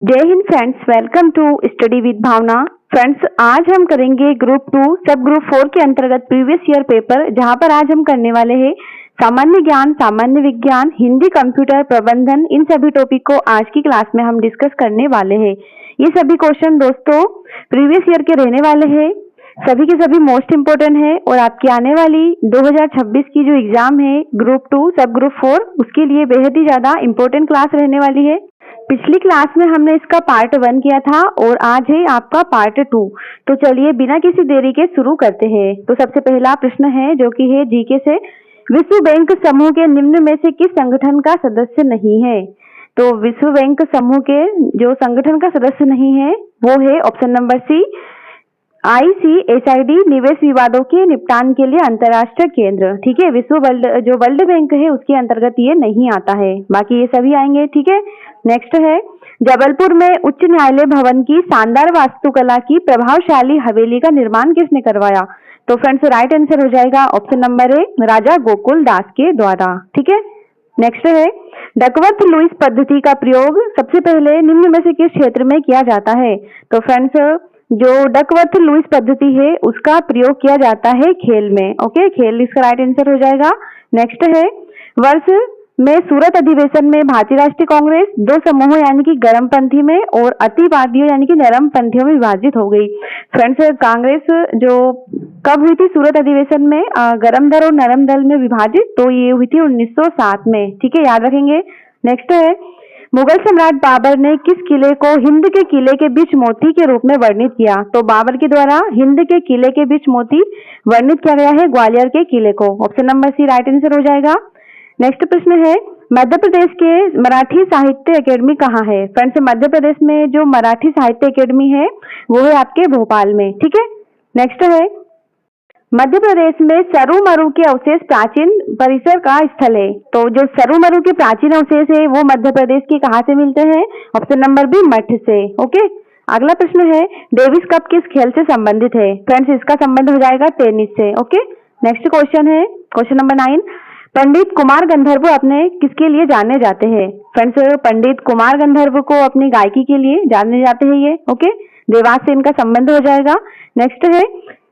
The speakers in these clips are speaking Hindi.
जय Hind friends, welcome to study with Bhavna. Friends, आज हम करेंगे ग्रुप 2 सब ग्रुप 4 के अंतर्गत प्रीवियस ईयर पेपर, जहां पर आज हम करने वाले हैं सामान्य ज्ञान, सामान्य विज्ञान, हिंदी, कंप्यूटर, प्रबंधन। इन सभी टॉपिक को आज की क्लास में हम डिस्कस करने वाले हैं। ये सभी क्वेश्चन दोस्तों प्रीवियस ईयर के रहने वाले हैं, सभी के सभी मोस्ट इम्पोर्टेंट है और आपकी आने वाली 2026 की जो एग्जाम है ग्रुप 2 सब ग्रुप 4, उसके लिए बेहद ही ज्यादा इम्पोर्टेंट क्लास रहने वाली है। पिछली क्लास में हमने इसका पार्ट 1 किया था और आज है आपका पार्ट 2। तो चलिए बिना किसी देरी के शुरू करते हैं। तो सबसे पहला प्रश्न है जो कि है जीके से, विश्व बैंक समूह के निम्न में से किस संगठन का सदस्य नहीं है? तो विश्व बैंक समूह के जो संगठन का सदस्य नहीं है वो है ऑप्शन नंबर सी, ICSID, निवेश विवादों के निपटान के लिए अंतर्राष्ट्रीय केंद्र। ठीक है, जो वर्ल्ड बैंक है उसके अंतर्गत ये नहीं आता है, बाकी ये सभी आएंगे। ठीक है, नेक्स्ट है, जबलपुर में उच्च न्यायालय भवन की शानदार वास्तुकला की प्रभावशाली हवेली का निर्माण किसने करवाया? तो फ्रेंड्स राइट आंसर हो जाएगा ऑप्शन नंबर ए, राजा गोकुल दास के द्वारा। ठीक है, नेक्स्ट है, डकवर्थ लुईस पद्धति का प्रयोग सबसे पहले निम्न में से किस क्षेत्र में किया जाता है? तो फ्रेंड्स जो डकवर्थ लुईस पद्धति है उसका प्रयोग किया जाता है खेल में। ओके, खेल इसका राइट आंसर हो जाएगा। नेक्स्ट है, वर्ष में सूरत अधिवेशन में भारतीय राष्ट्रीय कांग्रेस दो समूहों यानी कि गर्मपंथी में और अतिवादियों यानी कि नरमपंथियों में विभाजित हो गई। फ्रेंड्स, कांग्रेस जो कब हुई थी सूरत अधिवेशन में, गर्म दल और नरम दल में विभाजित, तो ये हुई थी 1907 में। ठीक है, याद रखेंगे। नेक्स्ट है, मुगल सम्राट बाबर ने किस किले को हिंद के किले के बीच मोती के रूप में वर्णित किया? तो बाबर के द्वारा हिंद के किले के बीच मोती वर्णित किया गया है ग्वालियर के किले को। Option number C right answer हो जाएगा। नेक्स्ट प्रश्न है, मध्य प्रदेश के मराठी साहित्य अकेडमी कहाँ है? फ्रेंड्स, मध्य प्रदेश में जो मराठी साहित्य अकेडमी है वो है आपके भोपाल में। ठीक है, नेक्स्ट है, मध्य प्रदेश में सरुमरु के अवशेष प्राचीन परिसर का स्थल है। तो जो सरुमरु के प्राचीन अवशेष है वो मध्य प्रदेश के कहाँ से मिलते हैं? ऑप्शन नंबर बी, मठ से। ओके, अगला प्रश्न है, डेविस कप किस खेल से संबंधित है? फ्रेंड्स, इसका संबंध हो जाएगा टेनिस से। ओके, नेक्स्ट क्वेश्चन है क्वेश्चन नंबर 9, पंडित कुमार गंधर्व अपने किसके लिए जाने जाते हैं? फ्रेंड्स, पंडित कुमार गंधर्व को अपनी गायकी के लिए जाने जाते हैं ये। ओके, देवास से इनका संबंध हो जाएगा। नेक्स्ट है,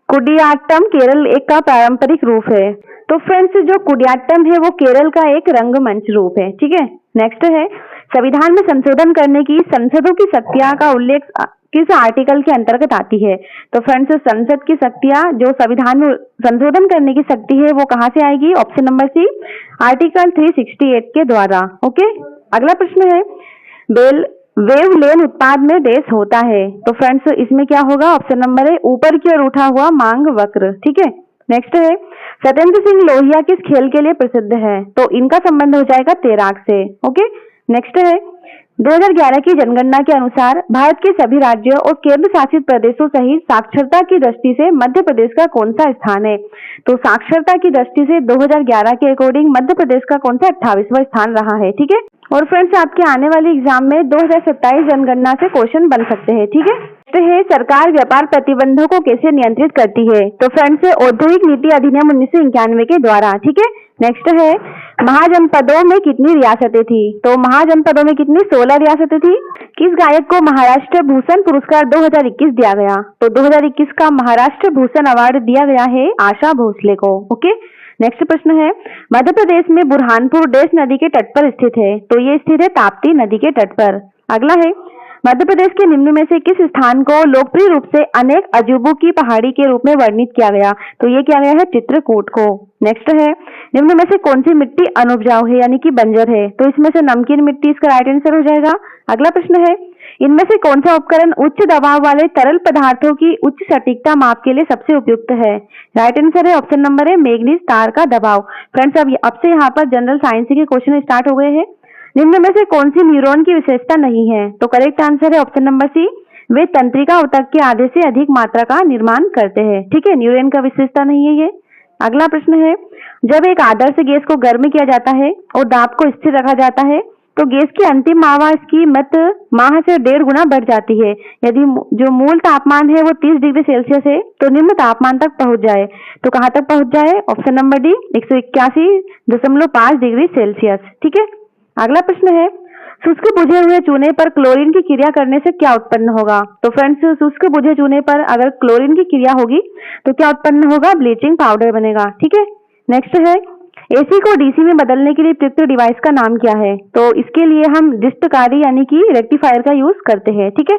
कुडियाट्टम केरल एक का पारंपरिक रूप है। तो फ्रेंड्स, जो कुडियाट्टम है वो केरल का एक रंगमंच रूप है। ठीक है, नेक्स्ट है, संविधान में संशोधन करने की संसदों की शक्तियां का उल्लेख किस आर्टिकल के अंतर्गत आती है? तो फ्रेंड्स, संसद की शक्तियां जो संविधान में संशोधन करने की शक्ति है वो कहां से आएगी? ऑप्शन नंबर सी, आर्टिकल 368 के द्वारा। ओके, अगला प्रश्न है, वेव लेन उत्पाद में डैश होता है। तो फ्रेंड्स, इसमें क्या होगा? ऑप्शन नंबर है, ऊपर की ओर उठा हुआ मांग वक्र। ठीक है, नेक्स्ट है, सत्येंद्र सिंह लोहिया किस खेल के लिए प्रसिद्ध है? तो इनका संबंध हो जाएगा तैराक से। ओके, नेक्स्ट है, 2011 की जनगणना के अनुसार भारत के सभी राज्यों और केंद्र शासित प्रदेशों सहित साक्षरता की दृष्टि से मध्य प्रदेश का कौन सा स्थान है? तो साक्षरता की दृष्टि से 2011 के अकॉर्डिंग मध्य प्रदेश का कौन सा 28वां स्थान रहा है। ठीक है, और फ्रेंड्स आपके आने वाले एग्जाम में 2027 जनगणना से क्वेश्चन बन सकते हैं। ठीक है, सरकार व्यापार प्रतिबंधों को कैसे नियंत्रित करती है? तो फ्रेंड्स, औद्योगिक नीति अधिनियम 1991 के द्वारा। ठीक है, नेक्स्ट है, महाजनपदों में कितनी रियासतें थी? तो महाजनपदों में कितनी? 16 रियासतें थी। किस गायक को महाराष्ट्र भूषण पुरस्कार 2021 दिया गया? तो 2021 का महाराष्ट्र भूषण अवार्ड दिया गया है आशा भोसले को। ओके, नेक्स्ट प्रश्न है, मध्य प्रदेश में बुरहानपुर डैश नदी के तट पर स्थित है? तो ये स्थित है ताप्ती नदी के तट पर। अगला है, मध्य प्रदेश के निम्न में से किस स्थान को लोकप्रिय रूप से अनेक अजूबों की पहाड़ी के रूप में वर्णित किया गया? तो ये किया गया है चित्रकूट को। नेक्स्ट है, निम्न में से कौन सी मिट्टी अनुपजाऊ है यानी कि बंजर है? तो इसमें से नमकीन मिट्टी इसका राइट आंसर हो जाएगा। अगला प्रश्न है, इनमें से कौन सा उपकरण उच्च दबाव वाले तरल पदार्थों की उच्च सटीकता माप के लिए सबसे उपयुक्त है? राइट आंसर है ऑप्शन नंबर है, मैग्नीज तार का दबाव। फ्रेंड्स, अब से यहाँ पर जनरल साइंस के क्वेश्चन स्टार्ट हो गए हैं। निम्न में से कौन सी न्यूरॉन की विशेषता नहीं है? तो करेक्ट आंसर है ऑप्शन नंबर सी, वे तंत्रिका ऊतक के आधे से अधिक मात्रा का निर्माण करते हैं। ठीक है, न्यूरॉन का विशेषता नहीं है ये। अगला प्रश्न है, जब एक आदर्श गैस को गर्म किया जाता है और दाब को स्थिर रखा जाता है तो गैस की अंतिम आवाज की मत माह से 1.5 गुना बढ़ जाती है। यदि जो मूल तापमान है वो 30 डिग्री सेल्सियस है तो निम्न तापमान तक पहुंच जाए तो कहां तक पहुंच जाए? Option number D, 181.5 degree Celsius. ठीक है, अगला प्रश्न है, शुष्क बुझे हुए चूने पर क्लोरीन की क्रिया करने से क्या उत्पन्न होगा? तो फ्रेंड्स, शुष्क बुझे चूने पर अगर क्लोरीन की क्रिया होगी तो क्या उत्पन्न होगा? ब्लीचिंग पाउडर बनेगा। ठीक है, नेक्स्ट है एसी को डीसी में बदलने के लिए प्रयुक्त डिवाइस का नाम क्या है? तो इसके लिए हम डिस्टकारी यानी कि रेक्टिफायर का यूज करते हैं। ठीक है,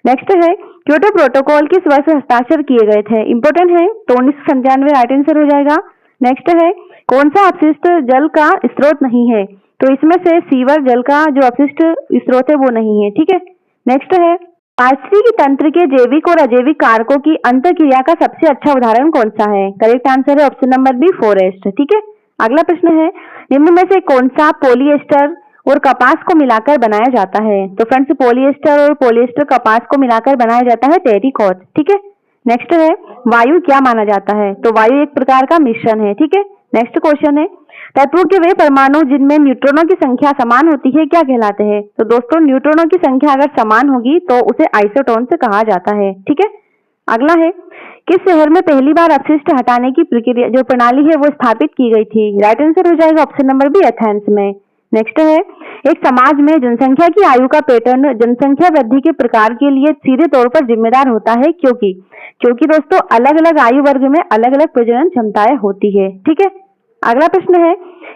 नेक्स्ट है क्योटो प्रोटोकॉल किस वर्ष हस्ताक्षर किए गए थे? इंपोर्टेंट है, तो 1997 राइट आंसर हो जाएगा। नेक्स्ट है कौन सा अपशिष्ट जल का स्रोत नहीं है? तो इसमें से सीवर जल का जो अपशिष्ट स्रोत है वो नहीं है। ठीक है, नेक्स्ट है पारिस्थितिकी तंत्र के जैविक और अजैविक कारकों की अंतःक्रिया का सबसे अच्छा उदाहरण कौन सा है? करेक्ट आंसर है ऑप्शन नंबर बी, फॉरेस्ट। ठीक है, अगला प्रश्न है निम्न में से कौन सा पॉलिएस्टर और कपास को मिलाकर बनाया जाता है? तो फ्रेंड्स, पॉलिएस्टर और पॉलिएस्टर कपास को मिलाकर बनाया जाता है टेरिकॉट। ठीक है, नेक्स्ट है वायु क्या माना जाता है? तो वायु एक प्रकार का मिश्रण है। ठीक है, नेक्स्ट क्वेश्चन है तत्वों के वे परमाणु जिनमें न्यूट्रॉनों की संख्या समान होती है क्या कहलाते हैं? तो दोस्तों, न्यूट्रॉनों की संख्या अगर समान होगी तो उसे आइसोटोन से कहा जाता है। ठीक है, अगला है किस शहर में पहली बार अपशिष्ट हटाने की प्रक्रिया जो प्रणाली है वो स्थापित की गई थी? राइट आंसर हो जाएगा ऑप्शन नंबर बी, एथेंस में। नेक्स्ट है एक समाज में जनसंख्या की आयु का पैटर्न जनसंख्या वृद्धि के प्रकार के लिए सीधे तौर पर जिम्मेदार होता है क्योंकि दोस्तों अलग अलग आयु वर्ग में अलग अलग प्रजनन क्षमताएं होती है। ठीक है, अगला प्रश्न है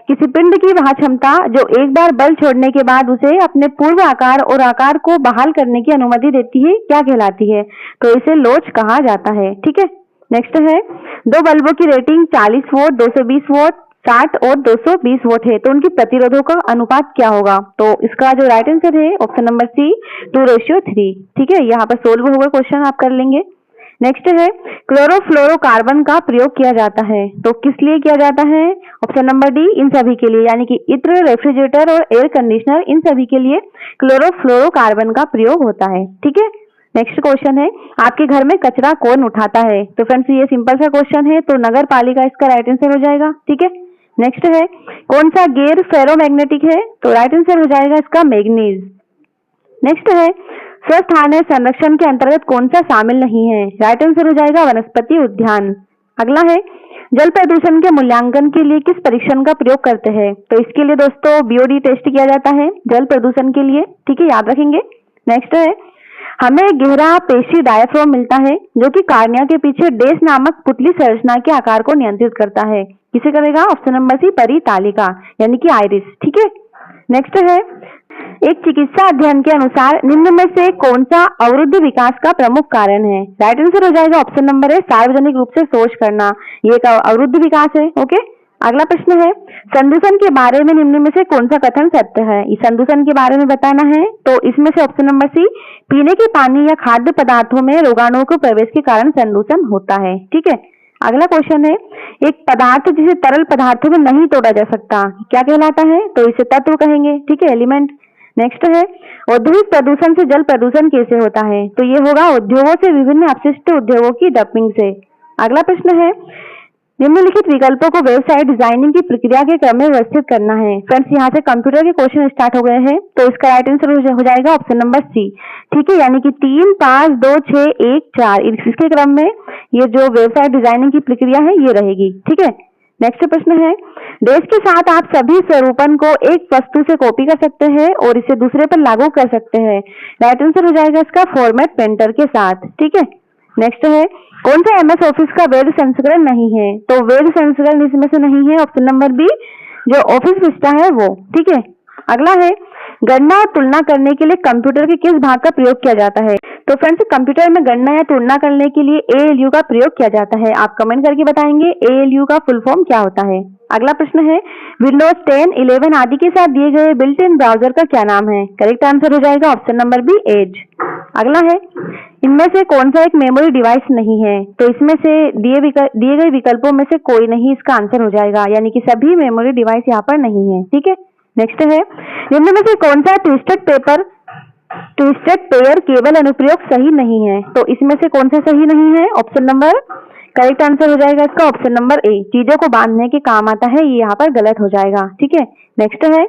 किसी पिंड की वह क्षमता जो एक बार बल छोड़ने के बाद उसे अपने पूर्व आकार और आकार को बहाल करने की अनुमति देती है क्या कहलाती है? तो इसे लोच कहा जाता है। ठीक है, नेक्स्ट है दो बल्बों की रेटिंग 40 वोट, 220 वोट, 60 और 220 वोट है तो उनकी प्रतिरोधों का अनुपात क्या होगा? तो इसका जो राइट आंसर है ऑप्शन नंबर सी, 2:3। ठीक है, यहाँ पर सोल्व होगा क्वेश्चन, आप कर लेंगे। नेक्स्ट है क्लोरोफ्लोरोकार्बन का प्रयोग किया जाता है तो किस लिए किया जाता है? ऑप्शन नंबर डी, इन सभी के लिए, यानी कि इत्र, रेफ्रिजरेटर और एयर कंडीशनर, इन सभी के लिए क्लोरोफ्लोरोकार्बन का प्रयोग होता है। ठीक है, नेक्स्ट क्वेश्चन है आपके घर में कचरा कौन उठाता है? तो फ्रेंड्स, ये सिंपल सा क्वेश्चन है तो नगर पालिका इसका राइट आंसर हो जाएगा। ठीक है, नेक्स्ट है कौन सा गैर फेरोमैग्नेटिक है? तो राइट आंसर हो जाएगा इसका मैग्नीज। नेक्स्ट है स्वस्थानीय संरक्षण के अंतर्गत कौन सा शामिल नहीं है? राइट आंसर हो जाएगा वनस्पति उद्यान। अगला है जल प्रदूषण के मूल्यांकन के लिए किस परीक्षण का प्रयोग करते हैं? तो इसके लिए दोस्तों बीओडी टेस्ट किया जाता है जल प्रदूषण के लिए। ठीक है, याद रखेंगे। नेक्स्ट है हमें गहरा पेशी डायाफ्राम मिलता है जो कि कार्निया के पीछे डेस नामक पुतली संरचना के आकार को नियंत्रित करता है। किसे करेगा? ऑप्शन नंबर सी, परितालिका यानी कि आइरिस। ठीक है, नेक्स्ट है एक चिकित्सा अध्ययन के अनुसार निम्न में से कौन सा अवरुद्ध विकास का प्रमुख कारण है? राइट आंसर हो जाएगा ऑप्शन नंबर है, सार्वजनिक रूप से शोष करना, ये एक अवरुद्ध विकास है। ओके, अगला प्रश्न है संदूषण के बारे में निम्न में से कौन सा कथन सत्य है? इस संदूषण के बारे में बताना है तो इसमें से ऑप्शन नंबर सी, पीने के पानी या खाद्य पदार्थों में रोगाणुओं के प्रवेश के कारण संदूषण होता है। ठीक है, अगला क्वेश्चन है एक पदार्थ जिसे तरल पदार्थों में नहीं तोड़ा जा सकता क्या कहलाता है? तो इसे तत्व कहेंगे। ठीक है, एलिमेंट। नेक्स्ट है औद्योगिक प्रदूषण से जल प्रदूषण कैसे होता है? तो ये होगा उद्योगों से विभिन्न अपशिष्ट उद्योगों की डंपिंग से। अगला प्रश्न है निम्नलिखित विकल्पों को वेबसाइट डिजाइनिंग की प्रक्रिया के क्रम में व्यवस्थित करना है। फ्रेंड्स, यहाँ से कंप्यूटर के क्वेश्चन स्टार्ट हो गए हैं तो इसका राइट आंसर हो जाएगा ऑप्शन नंबर सी। ठीक है, यानी कि 3, 5, 2, 6, 1, 4 इसके क्रम में ये जो वेबसाइट डिजाइनिंग की प्रक्रिया है ये रहेगी। ठीक है, नेक्स्ट प्रश्न है देश के साथ आप सभी स्वरूपन को एक वस्तु से कॉपी कर सकते हैं और इसे दूसरे पर लागू कर सकते हैं। राइट आंसर हो जाएगा इसका फॉर्मेट पेंटर के साथ। ठीक है, नेक्स्ट है कौन सा एमएस ऑफिस का वैध संस्करण नहीं है? तो वैध संस्करण इसमें से नहीं है, ऑप्शन नंबर बी, जो ऑफिस विस्टा है वो। ठीक है, अगला है गणना और तुलना करने के लिए कंप्यूटर के किस भाग का प्रयोग किया जाता है? तो फ्रेंड्स, कंप्यूटर में गणना या तुलना करने के लिए एएलयू का प्रयोग किया जाता है। आप कमेंट करके बताएंगे एएलयू का फुल फॉर्म क्या होता है। अगला प्रश्न है विंडोज 10, 11 आदि के साथ दिए गए बिल्ट इन ब्राउजर का क्या नाम है? करेक्ट आंसर हो जाएगा ऑप्शन नंबर बी, एज। अगला है इनमें से कौन सा एक मेमोरी डिवाइस नहीं है? तो इसमें से दिए गए विकल्पों में से कोई नहीं इसका आंसर हो जाएगा, यानी कि सभी मेमोरी डिवाइस यहाँ पर नहीं है। ठीक है, नेक्स्ट है निम्न में से कौन सा ट्विस्टेड पेयर केबल अनुप्रयोग सही नहीं है? तो इसमें से कौन सा सही नहीं है? ऑप्शन नंबर, करेक्ट आंसर हो जाएगा इसका ऑप्शन नंबर ए, चीजों को बांधने के काम आता है, ये यहाँ पर गलत हो जाएगा। ठीक है, नेक्स्ट है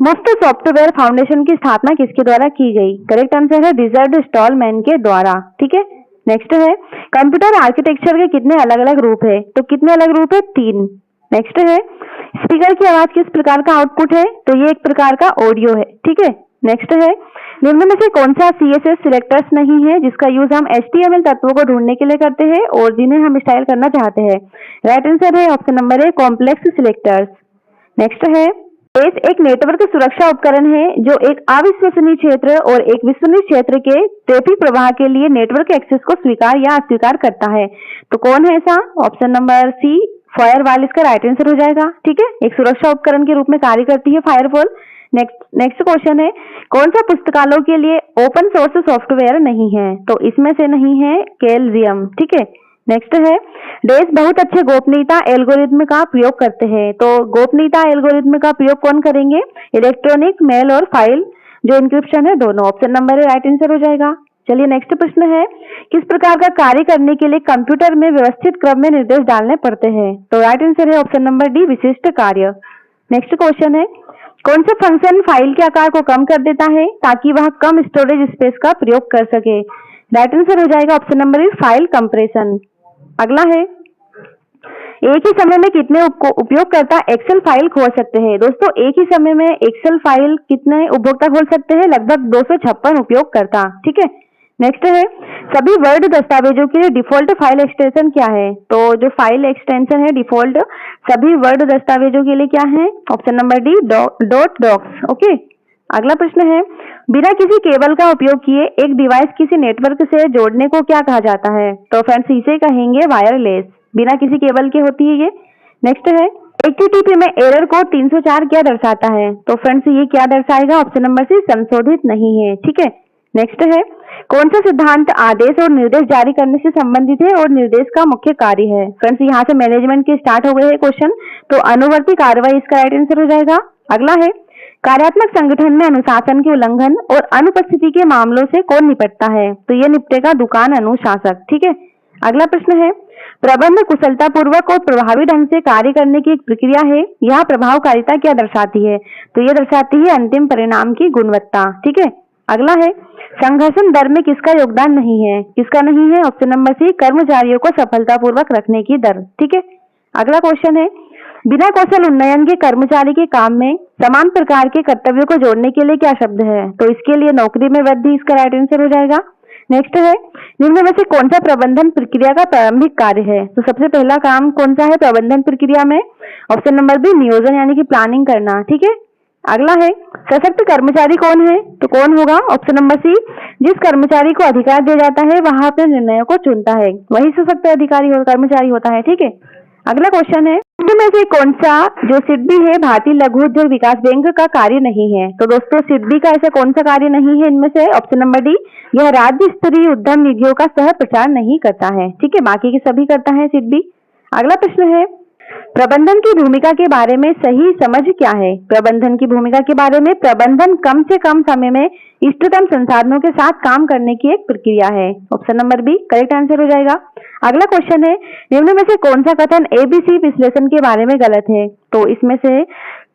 मुफ्त सॉफ्टवेयर फाउंडेशन की स्थापना किसके द्वारा की गई? करेक्ट आंसर है रिचर्ड स्टॉलमैन के द्वारा। ठीक है, नेक्स्ट है कंप्यूटर आर्किटेक्चर के कितने अलग अलग रूप है? तो कितने अलग रूप है? 3। नेक्स्ट है स्पीकर की आवाज किस प्रकार का आउटपुट है? तो ये एक प्रकार का ऑडियो है। ठीक है, नेक्स्ट है, निम्न में से कौन सा CSS सिलेक्टर्स नहीं है जिसका यूज हम HTML तत्वों को ढूंढने के लिए करते हैं और जिन्हें हम स्टाइल करना चाहते हैं? राइट आंसर है option number A, complex selectors. Next है, बेस एक नेटवर्क सुरक्षा उपकरण है जो एक अविश्वसनीय क्षेत्र और एक विश्वसनीय क्षेत्र के ट्रैफिक प्रवाह के लिए नेटवर्क एक्सेस को स्वीकार या अस्वीकार करता है। तो कौन है ऐसा? ऑप्शन नंबर सी, फायरवॉल इसका राइट आंसर हो जाएगा। ठीक है, एक सुरक्षा उपकरण के रूप में कार्य करती है फायरवॉल। नेक्स्ट क्वेश्चन है, कौन सा पुस्तकालयों के लिए ओपन सोर्स सॉफ्टवेयर नहीं है? तो इसमें से नहीं है कैल्जियम। ठीक है, नेक्स्ट है, डेस बहुत अच्छे गोपनीयता एल्गोरिथ्म का प्रयोग करते हैं। तो गोपनीयता एल्गोरिथ्म का प्रयोग कौन करेंगे? इलेक्ट्रॉनिक मेल और फाइल जो इंक्रिप्शन है दोनों। Option number A right answer हो जाएगा। चलिए नेक्स्ट प्रश्न है, किस प्रकार का कार्य करने के लिए कंप्यूटर में व्यवस्थित क्रम में निर्देश डालने पड़ते हैं? तो राइट आंसर है ऑप्शन नंबर डी, विशिष्ट कार्य। नेक्स्ट क्वेश्चन है, कौन सा फंक्शन फाइल के आकार को कम कर देता है ताकि वह कम स्टोरेज स्पेस का प्रयोग कर सके? राइट आंसर हो जाएगा option number A, file compression. अगला है, एक ही समय में कितने उपयोगकर्ता एक्सेल फाइल खोल सकते हैं? दोस्तों एक ही समय में एक्सेल फाइल कितने उपभोक्ता खोल सकते हैं? लगभग 256 उपयोगकर्ता। ठीक है, नेक्स्ट है, सभी वर्ड दस्तावेजों के लिए डिफॉल्ट फाइल एक्सटेंशन क्या है? तो जो फाइल एक्सटेंशन है डिफॉल्ट सभी वर्ड दस्तावेजों के लिए क्या है? Option number D, dot docx. Okay, अगला प्रश्न है, बिना किसी केबल का उपयोग किए एक डिवाइस किसी नेटवर्क से जोड़ने को क्या कहा जाता है? तो फ्रेंड्स इसे कहेंगे वायरलेस, बिना किसी केबल के होती है ये। नेक्स्ट है, HTTP में एरर कोड 304 क्या दर्शाता है? तो फ्रेंड्स ये क्या दर्शाएगा? ऑप्शन नंबर सी, संशोधित नहीं है। ठीक है, नेक्स्ट है, कौन सा सिद्धांत आदेश और निर्देश जारी करने से संबंधित है और निर्देश का मुख्य कार्य है? फ्रेंड्स यहाँ से मैनेजमेंट के स्टार्ट हो गए हैं क्वेश्चन, तो अनुवर्ती कार्रवाई इसका राइट आंसर हो जाएगा। अगला है, कार्यात्मक संगठन में अनुशासन के उल्लंघन और अनुपस्थिति के मामलों से कौन निपटता है? तो ये निपटेगा दुकान अनुशासक। ठीक है, अगला प्रश्न है, प्रबंध कुशलता पूर्वक और प्रभावी ढंग से कार्य करने की एक प्रक्रिया है, यह प्रभावकारिता क्या दर्शाती है? तो ये दर्शाती है अंतिम परिणाम की गुणवत्ता। ठीक है, अगला है, संघर्षण दर में किसका योगदान नहीं है? किसका नहीं है? ऑप्शन नंबर सी, कर्मचारियों को सफलतापूर्वक रखने की दर। ठीक है, अगला क्वेश्चन है, बिना कौशल उन्नयन के कर्मचारी के काम में समान प्रकार के कर्तव्यों को जोड़ने के लिए क्या शब्द है? तो इसके लिए नौकरी में वृद्धि इसका राइट आंसर हो जाएगा। नेक्स्ट है, निम्न में से कौन सा प्रबंधन प्रक्रिया का प्रारंभिक कार्य है? तो सबसे पहला काम कौन सा है प्रबंधन प्रक्रिया में? ऑप्शन नंबर बी, नियोजन यानी कि प्लानिंग करना। ठीक है, अगला है, सशक्त कर्मचारी कौन है? तो कौन होगा? ऑप्शन नंबर सी, जिस कर्मचारी को अधिकार दिया जाता है वह अपने निर्णयों को चुनता है, वही सशक्त अधिकारी कर्मचारी होता है। ठीक है, अगला क्वेश्चन है, इनमें से कौन सा जो सिडबी है भारतीय लघु उद्योग विकास बैंक का कार्य नहीं है? तो दोस्तों सिडबी का ऐसा कौन सा कार्य नहीं है इनमें से? ऑप्शन नंबर डी, यह राज्य स्तरीय उद्यम निधियों का सह प्रचार नहीं करता है। ठीक है, बाकी के सभी करता है सिडबी। अगला प्रश्न है, प्रबंधन की भूमिका के बारे में सही समझ क्या है? प्रबंधन की भूमिका के बारे में, प्रबंधन कम से कम समय में इष्टतम संसाधनों के साथ काम करने की एक प्रक्रिया है। Option number B correct answer हो जाएगा। अगला क्वेश्चन है, निम्न में से कौन सा कथन एबीसी विश्लेषण के बारे में गलत है? तो इसमें से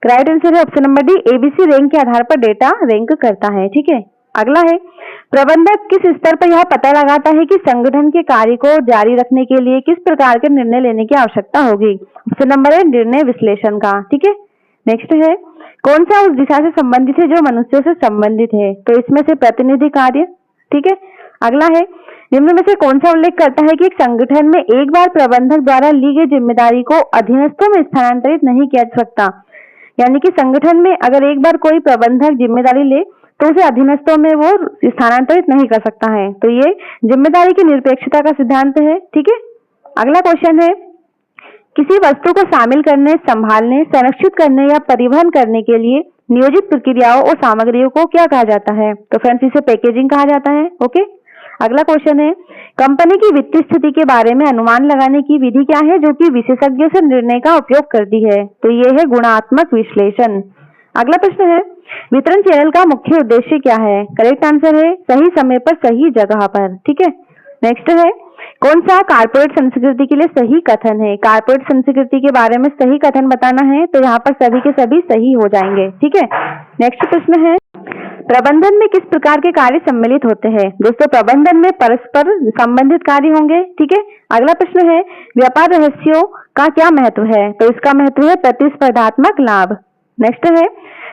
राइट आंसर है option number D, ABC rank के आधार पर डेटा रैंक करता है। ठीक है, अगला है, प्रबंधक किस स्तर पर यह पता लगाता है कि संगठन के कार्य को जारी रखने के लिए किस प्रकार के निर्णय लेने की आवश्यकता होगी? ऑप्शन नंबर है निर्णय विश्लेषण का। ठीक है, नेक्स्ट है, कौन सा उस दिशा से संबंधित है जो मनुष्यों से संबंधित है? तो इसमें से प्रतिनिधि कार्य। ठीक है, अगला है, निम्न में से कौन सा उल्लेख करता है कि एक संगठन में एक बार प्रबंधक द्वारा ली गई जिम्मेदारी को अधीनस्थों में स्थानांतरित नहीं किया जा सकता? यानी कि संगठन में अगर एक बार कोई प्रबंधक जिम्मेदारी ले तो उसे अधीनस्थों में वो स्थानांतरित नहीं कर सकता है। तो ये जिम्मेदारी की निरपेक्षता का सिद्धांत है। ठीक है, अगला क्वेश्चन है, किसी वस्तु को शामिल करने, संभालने, संरक्षित करने या परिवहन करने के लिए नियोजित प्रक्रियाओं और सामग्रियों को क्या कहा जाता है? तो फ्रेंड्स इसे पैकेजिंग कहा जाता है। ओके, अगला क्वेश्चन है, कंपनी की वित्तीय स्थिति के बारे में अनुमान लगाने की विधि क्या है जो कि विशेषज्ञ से निर्णय का उपयोग करती है? तो ये है गुणात्मक विश्लेषण। अगला प्रश्न है, वितरण चैनल का मुख्य उद्देश्य क्या है? करेक्ट आंसर है सही समय पर सही जगह पर। ठीक है, नेक्स्ट है, कौन सा कारपोरेट संस्कृति के लिए सही कथन है? कारपोरेट संस्कृति के बारे में सही कथन बताना है तो यहाँ पर सभी के सभी सही हो जाएंगे। ठीक है, नेक्स्ट प्रश्न है, प्रबंधन में किस प्रकार के कार्य सम्मिलित होते हैं? दोस्तों प्रबंधन में परस्पर संबंधित कार्य होंगे। ठीक है, अगला प्रश्न है, व्यापार रहस्यों का क्या महत्व है? तो इसका महत्व है प्रतिस्पर्धात्मक लाभ। नेक्स्ट है,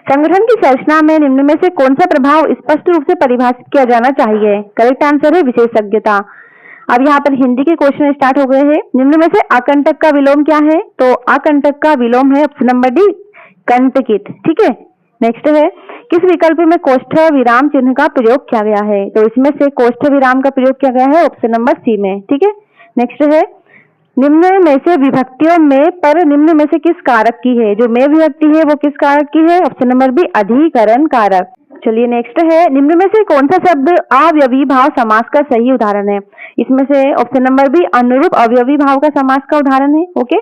संगठन की संरचना में निम्न में से कौन सा प्रभाव स्पष्ट रूप से परिभाषित किया जाना चाहिए? करेक्ट आंसर है विशेषज्ञता। अब यहाँ पर हिंदी के क्वेश्चन स्टार्ट हो गए हैं। निम्न में से अकंटक का विलोम क्या है? तो अकंटक का विलोम है ऑप्शन नंबर डी, कंटकित। ठीक है, नेक्स्ट है किस विकल्प में कोष्ठ विराम चिन्ह का प्रयोग किया गया है? तो इसमें से कोष्ठ विराम का प्रयोग किया गया है ऑप्शन नंबर सी में। ठीक है, नेक्स्ट है निम्न में से विभक्तियों में पर निम्न में से किस कारक की है? जो में विभक्ति है वो किस कारक की है? ऑप्शन नंबर बी, अधिकरण कारक। चलिए नेक्स्ट है निम्न में से कौन सा शब्द अव्ययी भाव समास का सही उदाहरण है? इसमें से ऑप्शन नंबर बी, अनुरूप अव्ययी भाव का समास का उदाहरण है। ओके,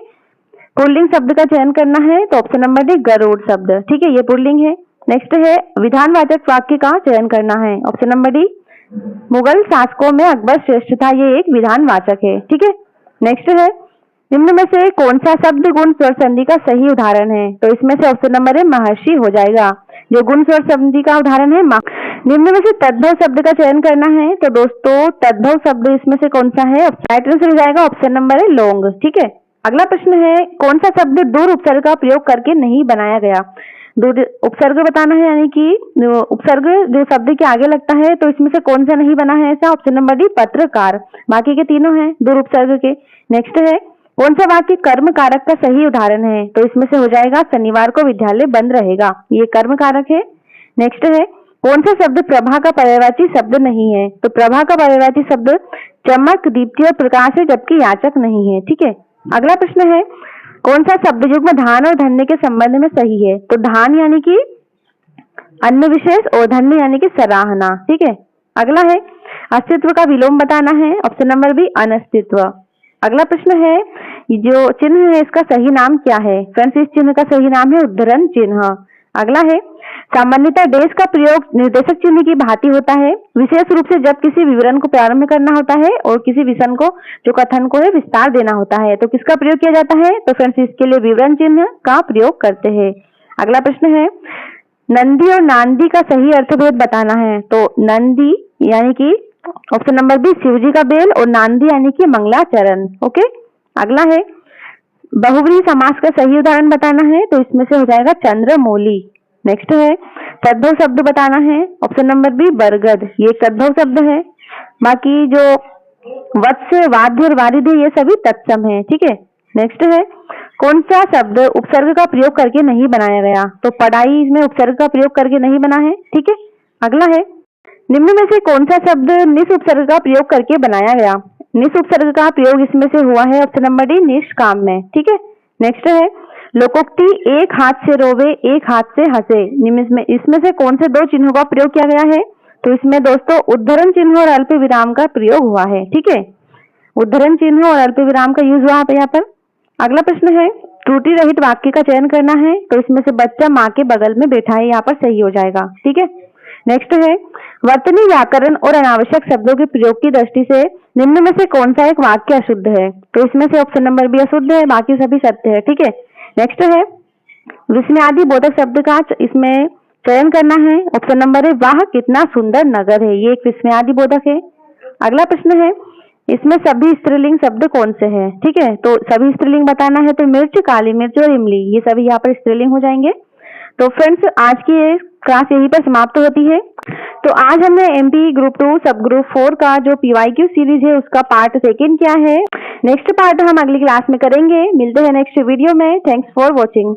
पुल्लिंग शब्द का चयन करना है तो ऑप्शन नंबर डी, गरुड़ शब्द। ठीक है, ये पुल्लिंग है। नेक्स्ट है विधानवाचक वाक्य का चयन करना है, ऑप्शन नंबर डी, मुगल शासकों में अकबर श्रेष्ठ था, ये एक विधानवाचक है। ठीक है, नेक्स्ट है निम्न में से कौन सा शब्द गुण स्वर संधि का सही उदाहरण है? तो इसमें से ऑप्शन नंबर है महर्षि हो जाएगा, जो गुण स्वर संधि का उदाहरण है। निम्न में से तद्भव शब्द का चयन करना है तो दोस्तों तद्भव शब्द इसमें से कौन सा है? राइट आंसर हो जाएगा ऑप्शन नंबर है लोंग। ठीक है, अगला प्रश्न है कौन सा शब्द दूर उपसर्ग का प्रयोग करके नहीं बनाया गया? दूर उपसर्ग बताना है, यानी कि उपसर्ग जो शब्द के आगे लगता है तो इसमें से कौन सा नहीं बना है ऐसा? ऑप्शन नंबर डी, पत्रकार। बाकी के तीनों हैं दूर उपसर्ग के। नेक्स्ट है कौन सा वाक्य कर्म कारक का सही उदाहरण है? तो इसमें से हो जाएगा शनिवार को विद्यालय बंद रहेगा, ये कर्म कारक है। नेक्स्ट है कौन सा शब्द प्रभा का पर्यायवाची शब्द नहीं है? तो प्रभा का पर्यायवाची शब्द चमक, दीप्ति और प्रकाश है, जबकि याचक नहीं है। ठीक है, अगला प्रश्न है कौन सा शब्द युग्म धान और धन्य के संबंध में सही है? तो धान यानी कि अन्य विशेष और धन्य यानी कि सराहना। ठीक है, अगला है अस्तित्व का विलोम बताना है, ऑप्शन नंबर बी, अनस्तित्व। अगला प्रश्न है जो चिन्ह है इसका सही नाम क्या है? फ्रेंड्स, इस चिन्ह का सही नाम है उद्धरण चिन्ह। अगला है सामान्यतः डेश का प्रयोग निर्देशक चिन्ह की भांति होता है, विशेष रूप से जब किसी विवरण को प्रारंभ करना होता है और किसी विषय को जो कथन को है विस्तार देना होता है। तो किसका प्रयोग किया जाता है? तो फ्रेंड्स इसके लिए विवरण चिन्ह का प्रयोग करते हैं। अगला प्रश्न है नंदी और नांदी का सही अर्थभेद बताना है। तो नंदी यानी कि ऑप्शन नंबर बी, शिवजी का बेल, और नांदी यानी कि मंगलाचरण। ओके, अगला है बहुव्रीहि समास का सही उदाहरण बताना है तो इसमें से हो जाएगा चंद्रमौली। नेक्स्ट है तद्भव शब्द बताना है, ऑप्शन नंबर बी, बरगद, ये तद्भव शब्द है। बाकी जो वत्स, वाद्य और वारिधि ये सभी तत्सम है। ठीक है, नेक्स्ट है कौन सा शब्द उपसर्ग का प्रयोग करके नहीं बनाया गया? तो पढ़ाई इसमें उपसर्ग का प्रयोग करके नहीं बना है। ठीक है, अगला है निम्न में से कौन सा शब्द निस उपसर्ग का प्रयोग करके बनाया गया? निस उपसर्ग का प्रयोग इसमें से हुआ है ऑप्शन नंबर डी, निष्काम में। ठीक है, नेक्स्ट है लोकोक्ति एक हाथ से रोवे एक हाथ से हंसे, इसमें से कौन से दो चिन्हों का प्रयोग किया गया है? तो इसमें दोस्तों उद्धरण चिन्ह और अल्प विराम का प्रयोग हुआ है। ठीक है, उद्धरण चिन्ह और अल्प विराम का यूज हुआ है यहाँ पर। अगला प्रश्न है त्रुटि रहित वाक्य का चयन करना है तो इसमें से बच्चा माँ के बगल में बैठा है, यहाँ पर सही हो जाएगा। ठीक है, नेक्स्ट है वर्तनी व्याकरण और अनावश्यक शब्दों के प्रयोग की दृष्टि से निम्न में से कौन सा एक वाक्य अशुद्ध है? तो इसमें से ऑप्शन नंबर बी अशुद्ध है, बाकी सभी सत्य है। ठीक है, नेक्स्ट है विस्मयादि बोधक शब्द का इसमें चयन करना है, ऑप्शन नंबर है, वाह कितना सुंदर नगर है, ये एक विस्मयादि बोधक है। अगला प्रश्न है इसमें सभी स्त्रीलिंग शब्द कौन से हैं? ठीक है, तो सभी स्त्रीलिंग बताना है तो मिर्च, काली मिर्च और इमली, ये सभी यहाँ पर स्त्रीलिंग हो जाएंगे। तो फ्रेंड्स आज की ये क्लास यहीं पर समाप्त होती है। तो आज हमने एमपी ग्रुप 2 सब ग्रुप 4 का जो पीवाईक्यू सीरीज है उसका पार्ट 2 किया है। नेक्स्ट पार्ट हम अगली क्लास में करेंगे। मिलते हैं नेक्स्ट वीडियो में। Thanks for watching.